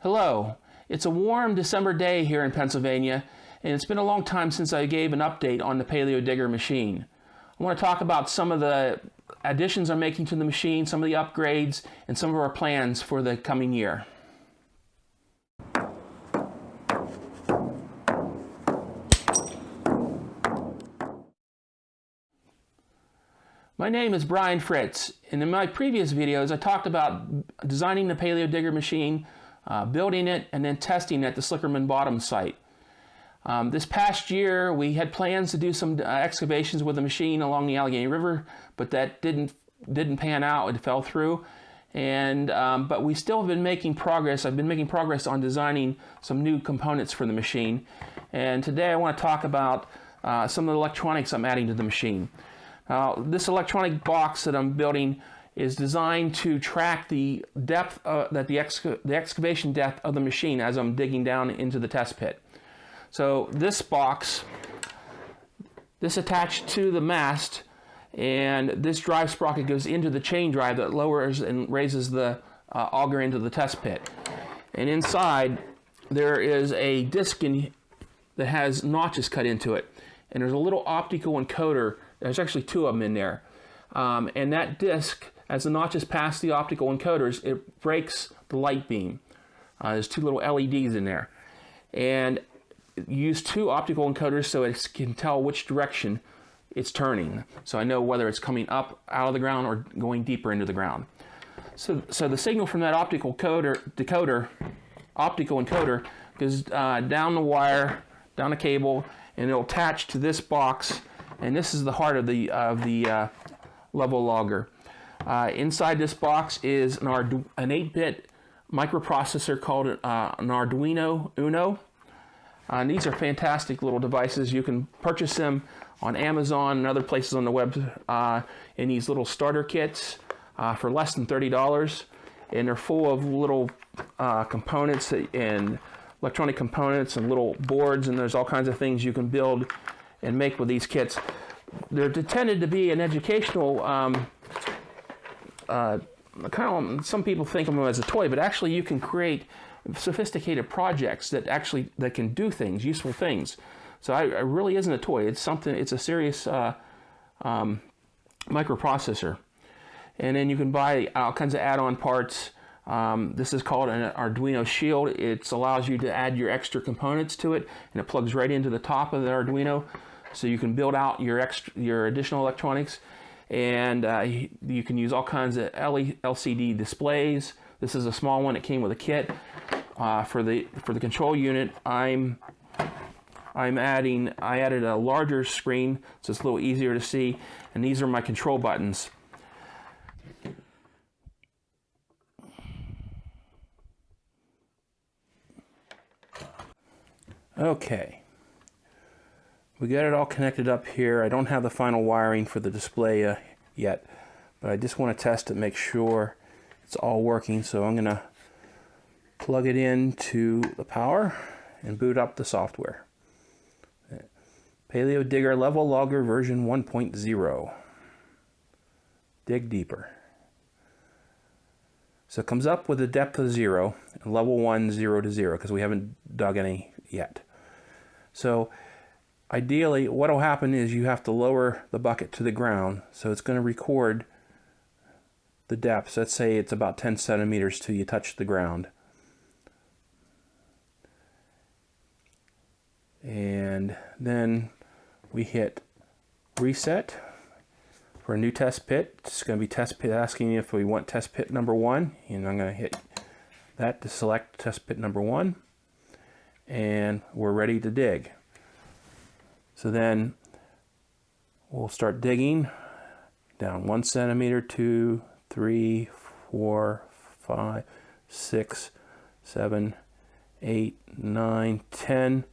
Hello. It's a warm December day here in Pennsylvania, and it's been a long time since I gave an update on the PaleoDigger machine. I want to talk about some of the additions I'm making to the machine, some of the upgrades, and some of our plans for the coming year. My name is Brian Fritz, and in my previous videos I talked about designing the PaleoDigger machine, building it, and then testing at the Slickerman Bottom site. This past year we had plans to do some excavations with the machine along the Allegheny River, but that didn't pan out. It fell through, and but we still have been making progress. I've been making progress on designing some new components for the machine, and today I want to talk about some of the electronics I'm adding to the machine. This electronic box that I'm building is designed to track the depth, the excavation depth of the machine as I'm digging down into the test pit. So this box, this attached to the mast, and this drive sprocket goes into the chain drive that lowers and raises the auger into the test pit. And inside there is a disc that has notches cut into it, and there's a little optical encoder. There's actually two of them in there, and that disc, as the notches pass the optical encoders, it breaks the light beam. There's two little LEDs in there, and you use two optical encoders so it can tell which direction it's turning, so I know whether it's coming up out of the ground or going deeper into the ground. So the signal from that optical encoder goes down the wire, down the cable, and it'll attach to this box. And this is the heart of the level logger. Inside this box is an 8-bit microprocessor called an Arduino Uno. And these are fantastic little devices. You can purchase them on Amazon and other places on the web in these little starter kits for less than $30. And they're full of little components and electronic components and little boards, and there's all kinds of things you can build and make with these kits. They're intended to be an educational some people think of them as a toy, but actually you can create sophisticated projects that can do things, useful things. So it really isn't a toy. It's something. It's a serious microprocessor, and then you can buy all kinds of add-on parts. This is called an Arduino Shield. It allows you to add your extra components to it, and it plugs right into the top of the Arduino, so you can build out your additional electronics. And you can use all kinds of LCD displays. This is a small one. It came with a kit. For the control unit, I added a larger screen, so it's a little easier to see. And these are my control buttons. Okay, we got it all connected up here. I don't have the final wiring for the display yet, but I just want to test it, make sure it's all working. So I'm going to plug it into the power and boot up the software. PaleoDigger Level Logger version 1.0. Dig deeper. So it comes up with a depth of 0, and level 1, 0 to 0, because we haven't dug any yet. So ideally what will happen is you have to lower the bucket to the ground, so it's going to record the depth. Let's say it's about 10 centimeters till you touch the ground. And then we hit reset for a new test pit. It's going to be test pit, asking if we want test pit number 1, and I'm going to hit that to select test pit number 1. And we're ready to dig. So then we'll start digging down 1 centimeter, 2, 3, 4, 5, 6, 7, 8, 9, 10.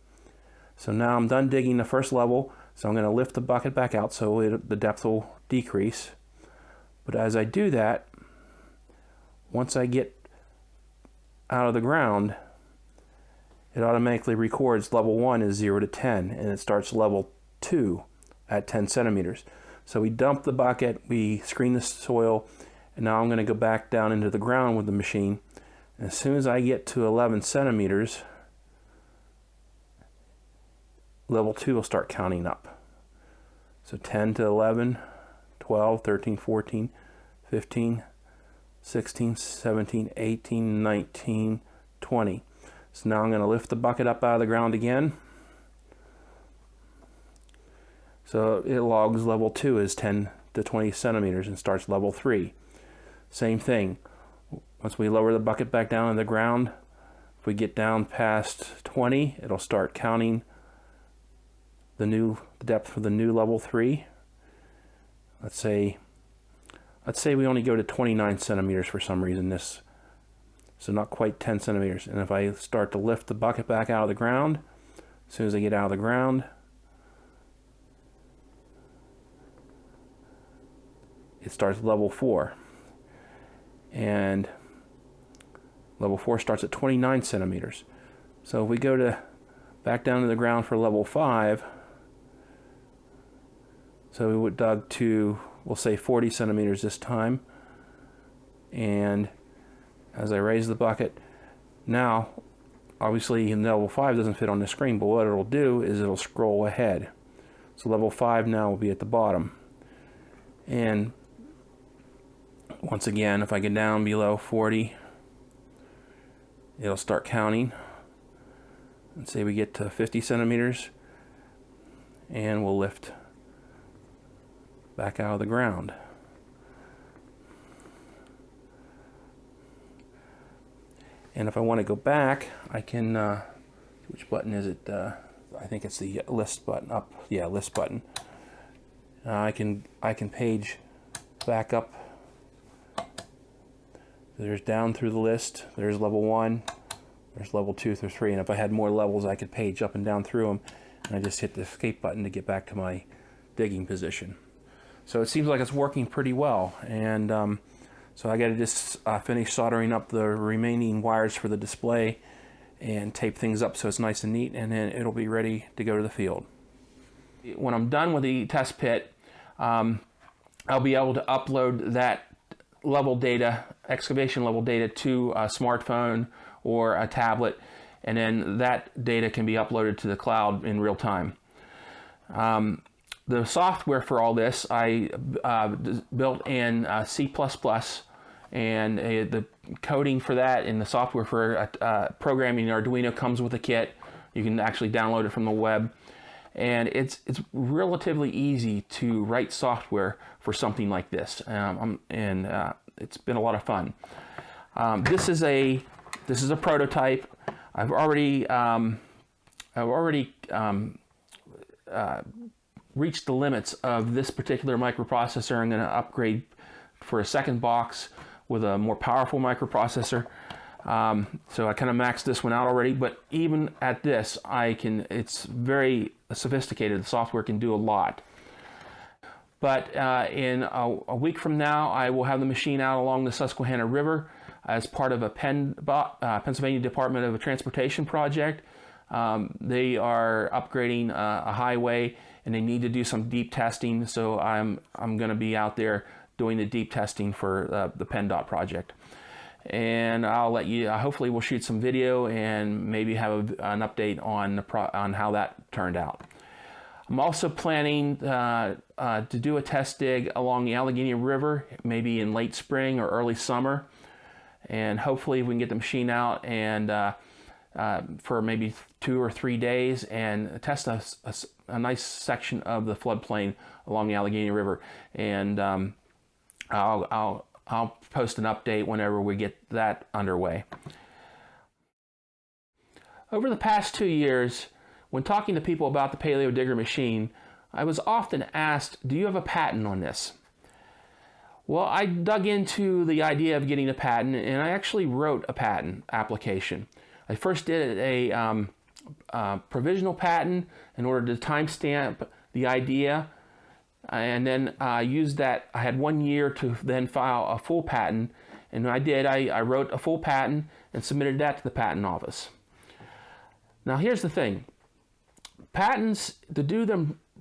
So now I'm done digging the first level, so I'm going to lift the bucket back out so the depth will decrease. But as I do that, once I get out of the ground, it automatically records level 1 is 0 to 10, and it starts level 2 at 10 centimeters. So we dump the bucket, we screen the soil, and now I'm going to go back down into the ground with the machine As soon as I get to 11 centimeters, level 2 will start counting up. So 10 to 11, 12, 13, 14, 15, 16, 17, 18, 19, 20. So now I'm going to lift the bucket up out of the ground again. So it logs level 2 as 10 to 20 centimeters and starts level 3. Same thing. Once we lower the bucket back down in the ground, if we get down past 20, it'll start counting the depth for the new level 3. Let's say we only go to 29 centimeters for some reason, so not quite 10 centimeters. And if I start to lift the bucket back out of the ground, as soon as I get out of the ground, it starts level 4. And level 4 starts at 29 centimeters. So if we go back down to the ground for level 5, so we would dug to, we'll say 40 centimeters this time. And as I raise the bucket, now, obviously level 5 doesn't fit on the screen, but what it'll do is it'll scroll ahead. So level 5 now will be at the bottom. And once again, if I get down below 40, it'll start counting. Let's say we get to 50 centimeters, and we'll lift back out of the ground. And if I want to go back, I can, which button is it? I think it's the list button up. Yeah, list button. I can page back up. There's down through the list. There's level 1. There's level 2 through 3. And if I had more levels, I could page up and down through them. And I just hit the escape button to get back to my digging position. So it seems like it's working pretty well. And so I got to just finish soldering up the remaining wires for the display and tape things up so it's nice and neat, and then it'll be ready to go to the field. When I'm done with the test pit, I'll be able to upload that level data, excavation level data, to a smartphone or a tablet, and then that data can be uploaded to the cloud in real time. The software for all this I built in C++, and the coding for that and the software for programming Arduino comes with a kit. You can actually download it from the web, and it's relatively easy to write software for something like this, and it's been a lot of fun. This is a prototype. I've already reached the limits of this particular microprocessor. I'm going to upgrade for a second box with a more powerful microprocessor. So I kind of maxed this one out already, but even at this, it's very sophisticated. The software can do a lot. But in a week from now, I will have the machine out along the Susquehanna River as part of a Pennsylvania Department of Transportation project. They are upgrading a highway, and they need to do some deep testing, so I'm going to be out there doing the deep testing for the PennDOT project. And I'll let you, hopefully we'll shoot some video and maybe have an update on how that turned out. I'm also planning to do a test dig along the Allegheny River, maybe in late spring or early summer. And hopefully we can get the machine out and for maybe 2 or 3 days and test a nice section of the floodplain along the Allegheny River. And I'll post an update whenever we get that underway. Over the past 2 years, when talking to people about the PaleoDigger machine, I was often asked, do you have a patent on this? Well, I dug into the idea of getting a patent, and I actually wrote a patent application. I first did a provisional patent in order to timestamp the idea, and then used that. I had 1 year to then file a full patent, and I did. I wrote a full patent and submitted that to the patent office. Now here's the thing. Patents, to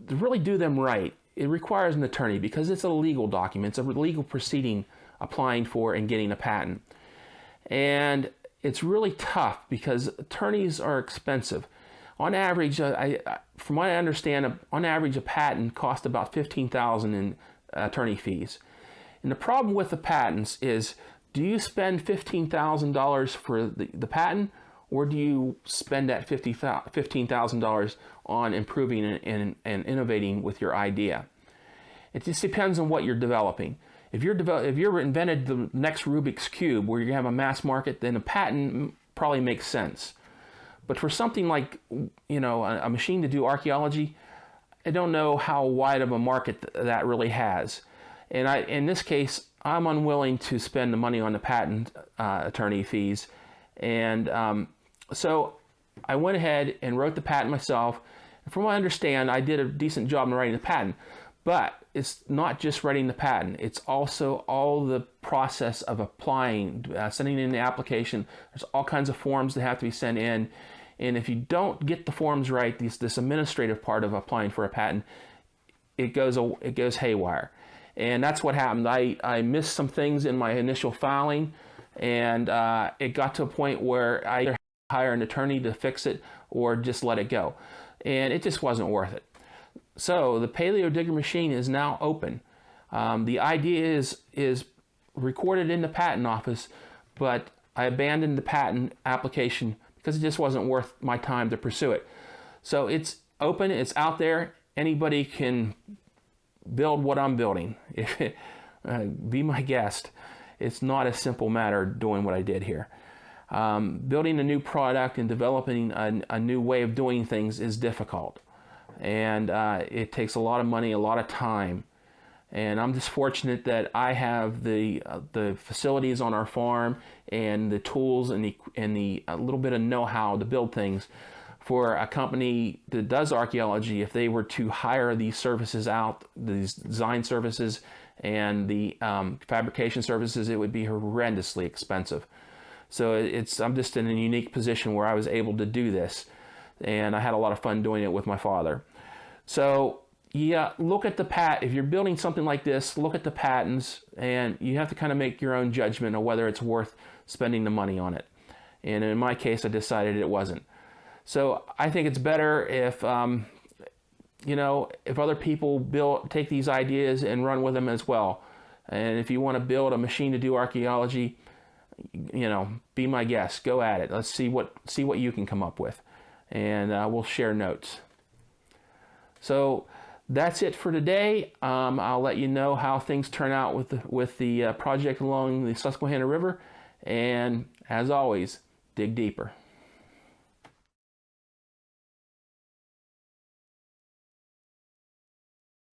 really do them right, it requires an attorney because it's a legal document. It's a legal proceeding applying for and getting a patent. And it's really tough because attorneys are expensive. On average, from what I understand, on average a patent costs about $15,000 in attorney fees. And the problem with the patents is, do you spend $15,000 for the patent, or do you spend that $15,000 on improving and innovating with your idea? It just depends on what you're developing. If you're invented the next Rubik's Cube where you have a mass market, then a patent probably makes sense. But for something like, you know, a machine to do archaeology, I don't know how wide of a market that really has. And in this case, I'm unwilling to spend the money on the patent attorney fees. And so I went ahead and wrote the patent myself. And from what I understand, I did a decent job in writing the patent. But it's not just writing the patent. It's also all the process of applying, sending in the application. There's all kinds of forms that have to be sent in. And if you don't get the forms right, this administrative part of applying for a patent, it goes haywire. And that's what happened. I missed some things in my initial filing, and it got to a point where I either hire an attorney to fix it or just let it go. And it just wasn't worth it. So the PaleoDigger machine is now open. The idea is recorded in the patent office, but I abandoned the patent application because it just wasn't worth my time to pursue it. So it's open, it's out there. Anybody can build what I'm building. Be my guest. It's not a simple matter doing what I did here. Building a new product and developing a new way of doing things is difficult. And it takes a lot of money, a lot of time. And I'm just fortunate that I have the facilities on our farm and the tools and a little bit of know-how to build things. For a company that does archaeology, if they were to hire these services out, these design services and the fabrication services, it would be horrendously expensive. So I'm just in a unique position where I was able to do this, and I had a lot of fun doing it with my father. So yeah, look at if you're building something like this, look at the patents, and you have to kind of make your own judgment of whether it's worth spending the money on it. And in my case, I decided it wasn't. So I think it's better if, you know, if other people take these ideas and run with them as well. And if you want to build a machine to do archaeology, you know, be my guest. Go at it. Let's see what you can come up with, and we'll share notes. So that's it for today. I'll let you know how things turn out with the project along the Susquehanna River. And as always, dig deeper.